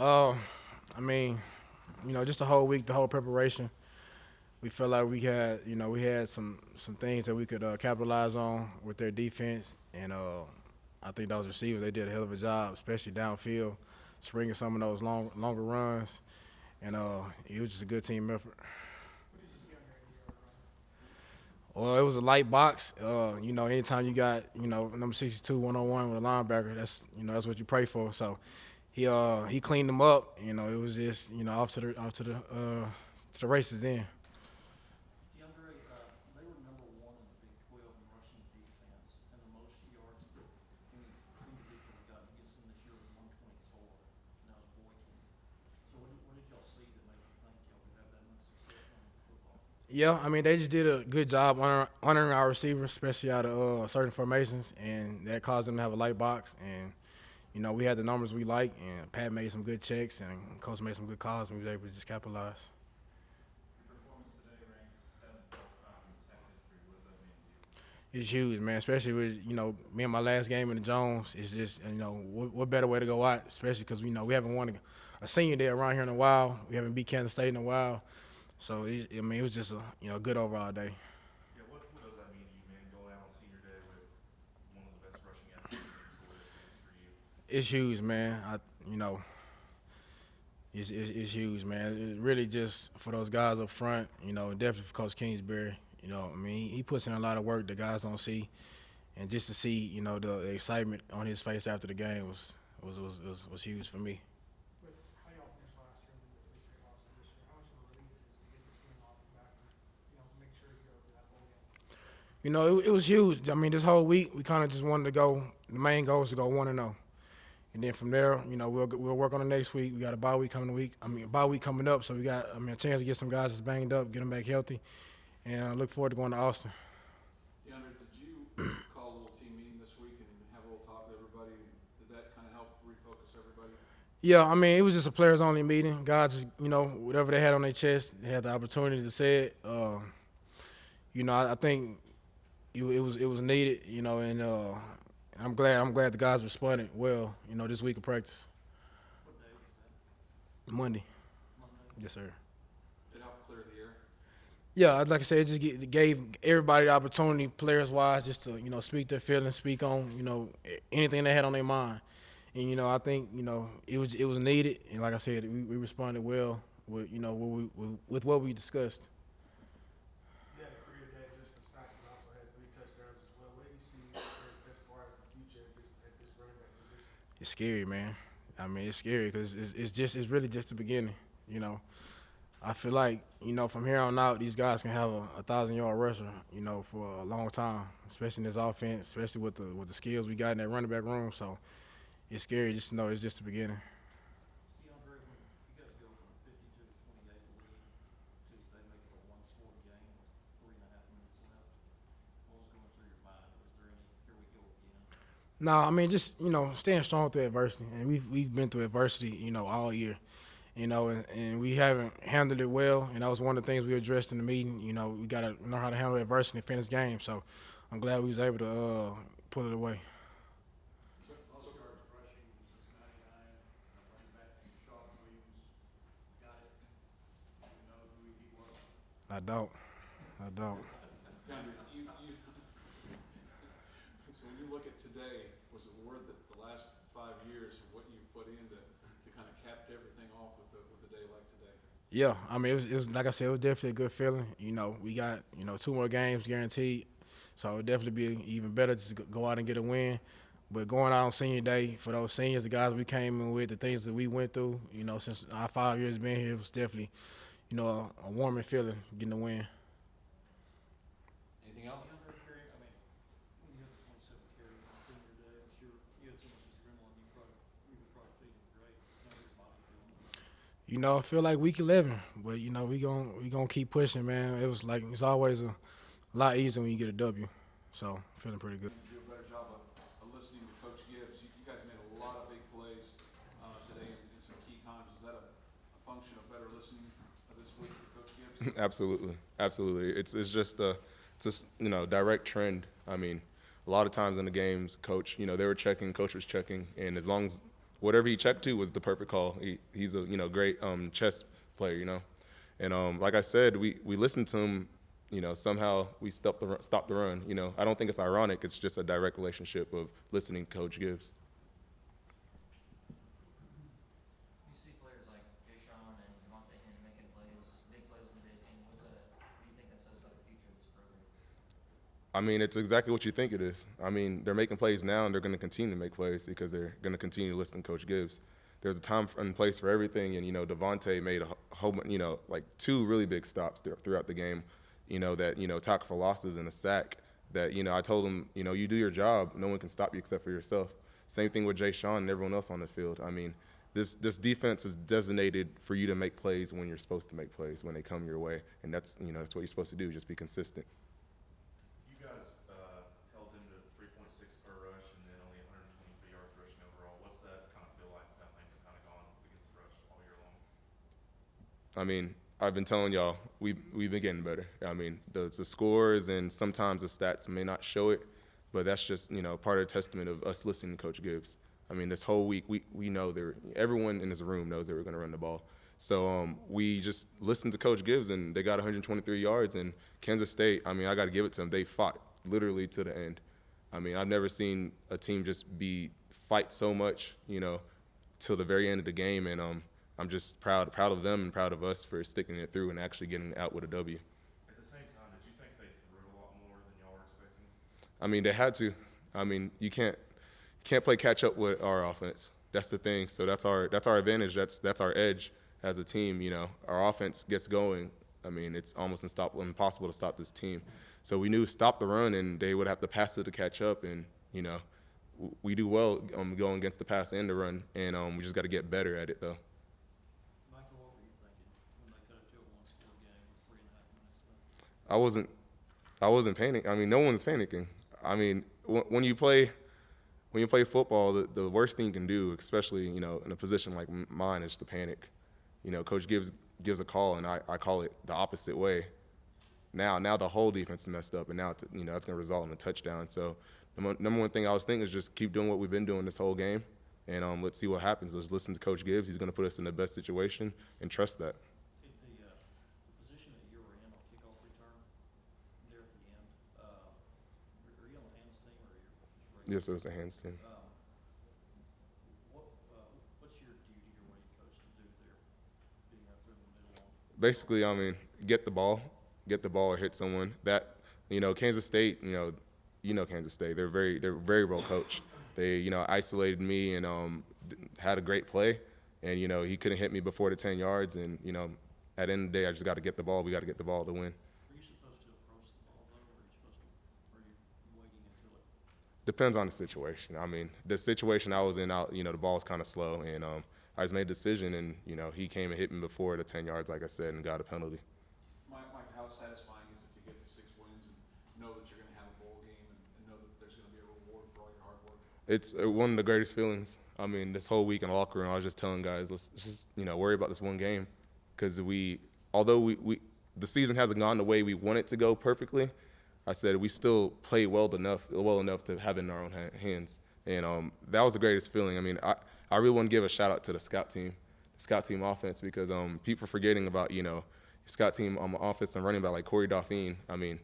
Uh, I mean, just the whole week, the whole preparation. We felt like we had some things that we could capitalize on with their defense, and I think those receivers they did a hell of a job, especially downfield, springing some of those longer runs, and it was just a good team effort. Well, it was a light box. Anytime you got number 62 one-on-one with a linebacker, that's what you pray for. So he cleaned them up. It was just off to the races then. DeAndre, they were number one in the Big 12 in rushing defense, and the most yards that any individual got against them this year was 124, and that was Boykin. So what did y'all see that made you think y'all could have that much success running the football? Yeah, I mean they just did a good job honoring our receivers, especially out of certain formations, and that caused them to have a light box. And we had the numbers we like, and Pat made some good checks, and Coach made some good calls, and we was able to just capitalize. Your performance today ranks seventh all time in Tech history. What does that mean to you? It's huge, man. Especially with me and my last game in the Jones. It's just what better way to go out, especially because we haven't won a senior day around here in a while. We haven't beat Kansas State in a while, so it was just a good overall day. Yeah, what does that mean to you, man? Going out on senior day with one of the best rushing athletes in school history for you. It's huge, man. It's huge, man. It's really just for those guys up front, definitely for Coach Kingsbury. I mean, he puts in a lot of work that guys don't see, and just to see, the excitement on his face after the game was huge for me. With how y'all finished last year and with the 3 straight losses this year, how much of a relief is to get this game off the back and make sure you go to that bowl game? It was huge. I mean, this whole week we kind of just wanted to go. The main goal is to go 1-0, and then from there, we'll work on the next week. We got a bye week coming up, so we got a chance to get some guys that's banged up, get them back healthy, and I look forward to going to Austin. DeAndre, did you call a little team meeting this week and have a little talk with everybody? Did that kind of help refocus everybody? Yeah, I mean, it was just a players-only meeting. Guys just, whatever they had on their chest, they had the opportunity to say it. I think it was needed, and I'm glad the guys responded well, this week of practice. What day was that? Monday. Monday? Yes, sir. It helped clear the air. Yeah, like I said, it just gave everybody the opportunity, players-wise, just to, speak their feelings, speak on, anything they had on their mind. And, I think, it was needed. And like I said, we responded well with, what we discussed. You had a career day just in sack and also had 3 touchdowns as well. What do you see as far as the future at this running back position? It's scary, man. I mean, it's scary because it's really just the beginning, I feel like, from here on out, these guys can have a 1,000-yard rusher, for a long time, especially in this offense, especially with the skills we got in that running back room. So it's scary just to know it's just the beginning. DeAndre, when you guys go from 52 to 28 lead to they make it a one-score game with 3.5 minutes left, what was going through your mind? Was there any, here we go again? No, I mean just staying strong through adversity, and we've been through adversity, all year, and we haven't handled it well, and that was one of the things we addressed in the meeting. We got to know how to handle adversity and finish games. So I'm glad we was able to pull it away. Also, yards rushing, 699, running back, Shaw Williams, got it. You know who he was. I don't. DeAndre, so when you look at today, was it worth it the last 5 years of what you put in to kind of cap everything off with a day like today? Yeah, I mean it was like I said, it was definitely a good feeling. We got 2 more games guaranteed, so it'd definitely be even better just to go out and get a win. But going out on senior day for those seniors, the guys we came in with, the things that we went through, since our 5 years being here, it was definitely, a warming feeling getting a win. Anything else? DeAndre, carry, I mean, when you had the 27 carry on senior day, I'm sure you had so much adrenaline, you were probably feeling great. How did your body feel? I feel like week 11, but we gonna keep pushing, man. It was like it's always a lot easier when you get a W, so feeling pretty good. Do a better job of listening to Coach Gibbs. You guys made a lot of big plays today in some key times. Is that a function of better listening this week to Coach Gibbs? Absolutely. It's just direct trend. I mean, a lot of times in the games, coach, they were checking, coach was checking, and as long as whatever he checked to was the perfect call. He's a great chess player, and like I said, we listened to him. Somehow we stopped the run. I don't think it's ironic. It's just a direct relationship of listening to Coach Gibbs. You see players like Deshaun and making plays, big plays in today's game. What do you think that says about the future of this program? I mean, it's exactly what you think it is. I mean, they're making plays now, and they're going to continue to make plays because they're going to continue to listen to Coach Gibbs. There's a time and place for everything, and Devontae made a whole, like 2 really big stops throughout the game. That tackle for losses and a sack. That I told him, you do your job. No one can stop you except for yourself. Same thing with Jay Sean and everyone else on the field. I mean, this defense is designated for you to make plays when you're supposed to make plays when they come your way, and that's that's what you're supposed to do. Just be consistent. You guys held him to 3.6 per rush and then only 123 yards rushing overall. What's that kind of feel like? How things have kind of gone against the rush all year long? I mean, I've been telling y'all, we've been getting better. I mean, the scores and sometimes the stats may not show it, but that's just, part of the testament of us listening to Coach Gibbs. I mean, this whole week, we know everyone in this room knows they were going to run the ball. So we just listened to Coach Gibbs, and they got 123 yards. And Kansas State, I mean, I got to give it to them. They fought literally to the end. I mean, I've never seen a team just fight so much, till the very end of the game. And I'm just proud of them and proud of us for sticking it through and actually getting out with a W. At the same time, did you think they threw a lot more than y'all were expecting? I mean, they had to. I mean, you can't play catch up with our offense. That's the thing. So that's our advantage. That's our edge as a team. Our offense gets going. I mean, it's almost impossible to stop this team. So we knew stop the run, and they would have to pass it to catch up. And we do well going against the pass and the run, and we just got to get better at it though. Micah, what were you thinking when they cut it to a one-score game with 3.5 minutes left? I wasn't panicking. I mean, no one's panicking. I mean, when you play football, the worst thing you can do, especially in a position like mine, is to panic. Coach Gibbs gives a call, and I call it the opposite way. Now the whole defense is messed up, and now it's going to result in a touchdown. So the number one thing I was thinking is just keep doing what we've been doing this whole game, and let's see what happens. Let's listen to Coach Gibbs. He's going to put us in the best situation, and trust that. The position that you were in on kickoff return there at the end, were you on the hands team or just regular? Yes, it was a hands team. What's your duty or what are you coached to do there, being right through the middle on? Basically, I mean, get the ball or hit someone. That Kansas State, Kansas State. They're very well coached. They isolated me and had a great play, and he couldn't hit me before the 10 yards. And at the end of the day, I just got to get the ball. We got to get the ball to win. Were you supposed to approach the ball though, or are you waiting until it? Depends on the situation. I mean, the situation I was in, the ball was kind of slow, and I just made a decision, and he came and hit me before the 10 yards, like I said, and got a penalty. Mike, how satisfying is it to get to 6 wins and know that you're going to have a bowl game and know that there's going to be a reward for all your hard work? It's one of the greatest feelings. I mean, this whole week in the locker room, I was just telling guys, let's just worry about this one game, because although the season hasn't gone the way we want it to go perfectly, I said we still play well enough to have it in our own hands, and that was the greatest feeling. I mean, I really want to give a shout out to the scout team offense, because people are forgetting about scout team on offense and running back like Corey Dauphine. I mean,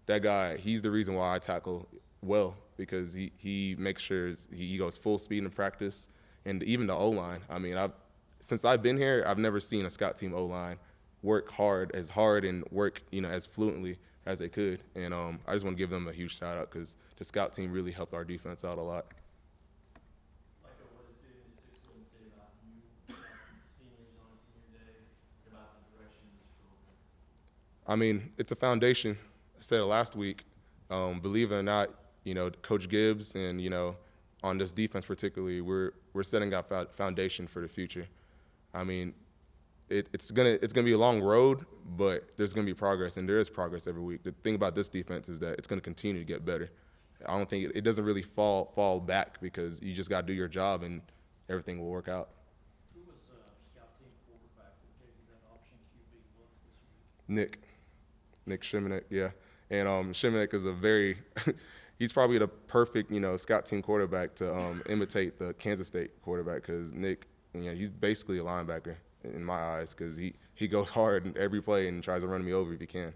that guy, he's the reason why I tackle well, because he makes sure he goes full speed in practice, and even the O-line. I mean, since I've been here, I've never seen a scout team O-line work hard and work as fluently as they could. And I just want to give them a huge shout out, because the scout team really helped our defense out a lot. Micah, what does getting to 6 wins say about you, seniors on a senior day, about the direction of this program? I mean, it's a foundation. I said it last week. Believe it or not, Coach Gibbs and on this defense particularly, we're setting up a foundation for the future. I mean, it's gonna be a long road, but there's gonna be progress, and there is progress every week. The thing about this defense is that it's gonna continue to get better. I don't think it doesn't really fall back, because you just gotta do your job and everything will work out. Who was scout team quarterback that gave you that option QB look this week? Nick Shimonek, yeah. And Shimonek is a very he's probably the perfect, scout team quarterback to imitate the Kansas State quarterback because Nick, he's basically a linebacker in my eyes because he goes hard in every play and tries to run me over if he can.